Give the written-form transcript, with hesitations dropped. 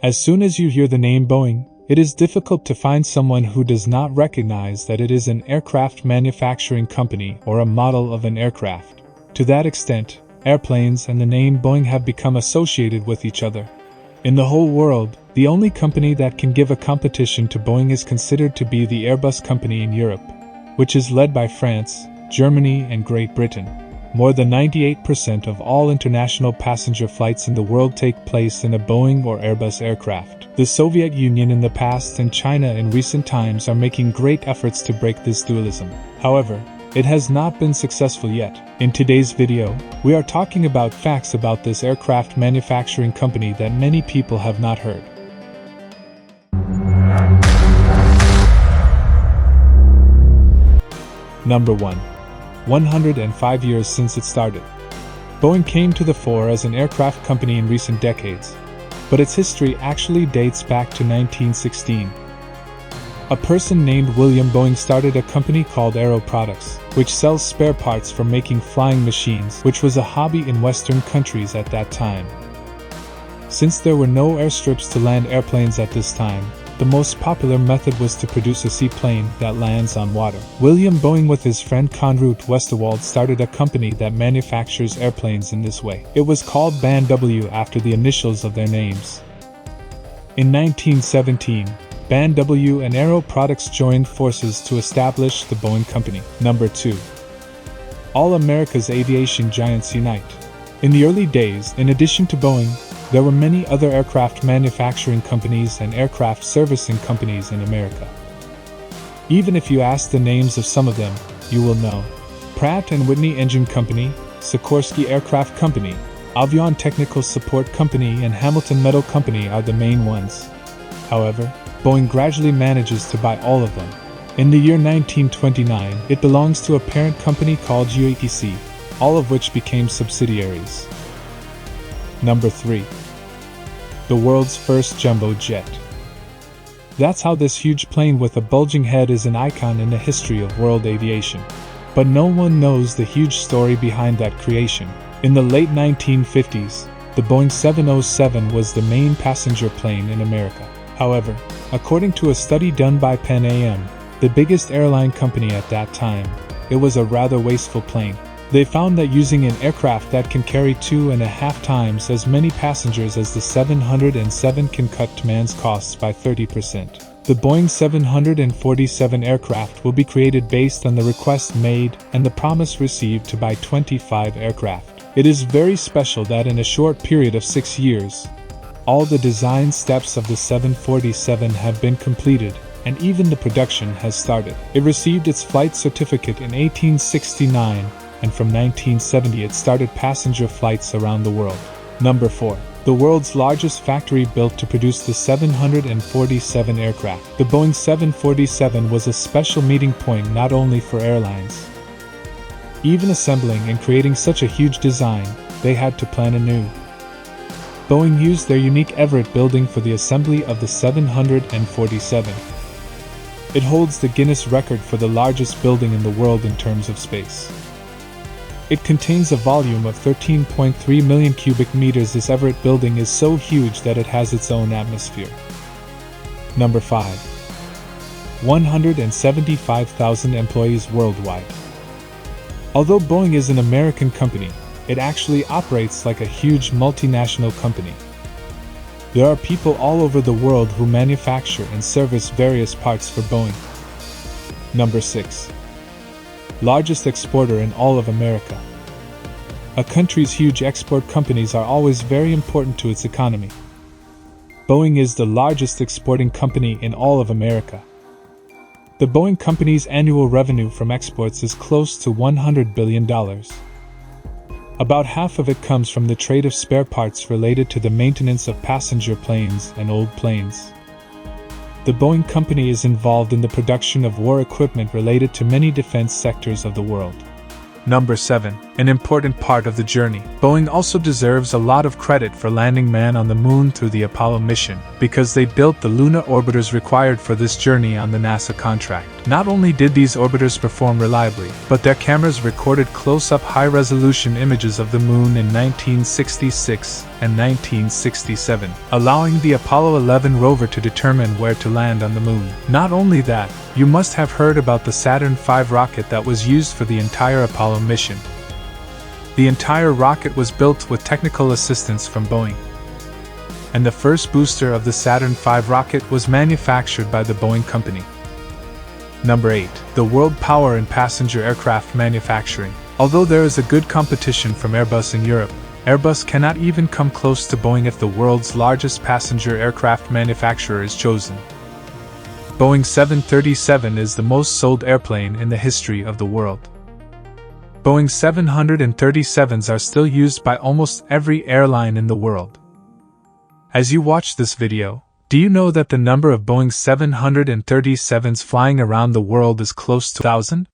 As soon as you hear the name Boeing, it is difficult to find someone who does not recognize that it is an aircraft manufacturing company or a model of an aircraft. To that extent, airplanes and the name Boeing have become associated with each other. In the whole world, the only company that can give a competition to Boeing is considered to be the Airbus company in Europe, which is led by France, Germany, and Great Britain. More than 98% of all international passenger flights in the world take place in a Boeing or Airbus aircraft. The Soviet Union in the past and China in recent times are making great efforts to break this dualism. However, it has not been successful yet. In today's video, we are talking about facts about this aircraft manufacturing company that many people have not heard. Number 1. 105 years since it started. Boeing came to the fore as an aircraft company in recent decades, but its history actually dates back to 1916. A person named William Boeing started a company called Aero Products, which sells spare parts for making flying machines, which was a hobby in Western countries at that time. Since there were no airstrips to land airplanes at this time, the most popular method was to produce a seaplane that lands on water. William Boeing with his friend Conrad Westerwald started a company that manufactures airplanes in this way. It was called Band W after the initials of their names. In 1917, Band W and Aero Products joined forces to establish the Boeing Company. Number 2. All America's aviation giants unite. In the early days, in addition to Boeing, there were many other aircraft manufacturing companies and aircraft servicing companies in America. Even if you ask the names of some of them, you will know. Pratt & Whitney Engine Company, Sikorsky Aircraft Company, Avion Technical Support Company, and Hamilton Metal Company are the main ones. However, Boeing gradually manages to buy all of them. In the year 1929, it belongs to a parent company called UATC, all of which became subsidiaries. Number 3. The world's first jumbo jet. That's how this huge plane with a bulging head is an icon in the history of world aviation. But no one knows the huge story behind that creation. In the late 1950s, the Boeing 707 was the main passenger plane in America. However, according to a study done by Pan Am, the biggest airline company at that time, it was a rather wasteful plane. They found that using an aircraft that can carry 2.5 times as many passengers as the 707 can cut man's costs by 30%. The Boeing 747 aircraft will be created based on the request made and the promise received to buy 25 aircraft. It is very special that in a short period of 6 years, all the design steps of the 747 have been completed, and even the production has started. It received its flight certificate in 1869, and from 1970 it started passenger flights around the world. Number 4. The world's largest factory built to produce the 747 aircraft. The Boeing 747 was a special meeting point not only for airlines. Even assembling and creating such a huge design, they had to plan anew. Boeing used their unique Everett building for the assembly of the 747. It holds the Guinness record for the largest building in the world in terms of space. It contains a volume of 13.3 million cubic meters. This Everett building is so huge that it has its own atmosphere. Number 5. 175,000 employees worldwide. Although Boeing is an American company, it actually operates like a huge multinational company. There are people all over the world who manufacture and service various parts for Boeing. Number 6. Largest exporter in all of America. A country's huge export companies are always very important to its economy. Boeing is the largest exporting company in all of America. The Boeing Company's annual revenue from exports is close to $100 billion. About half of it comes from the trade of spare parts related to the maintenance of passenger planes and old planes. The Boeing Company is involved in the production of war equipment related to many defense sectors of the world. Number 7. an important part of the journey. Boeing also deserves a lot of credit for landing man on the moon through the Apollo mission, because they built the lunar orbiters required for this journey on the NASA contract. Not only did these orbiters perform reliably, but their cameras recorded close-up high-resolution images of the moon in 1966 and 1967, allowing the Apollo 11 rover to determine where to land on the moon. Not only that, you must have heard about the Saturn V rocket that was used for the entire Apollo mission. The entire rocket was built with technical assistance from Boeing. And the first booster of the Saturn V rocket was manufactured by the Boeing Company. Number 8. The world power in passenger aircraft manufacturing. Although there is a good competition from Airbus in Europe, Airbus cannot even come close to Boeing if the world's largest passenger aircraft manufacturer is chosen. Boeing 737 is the most sold airplane in the history of the world. Boeing 737s are still used by almost every airline in the world. As you watch this video, do you know that the number of Boeing 737s flying around the world is close to 1,000?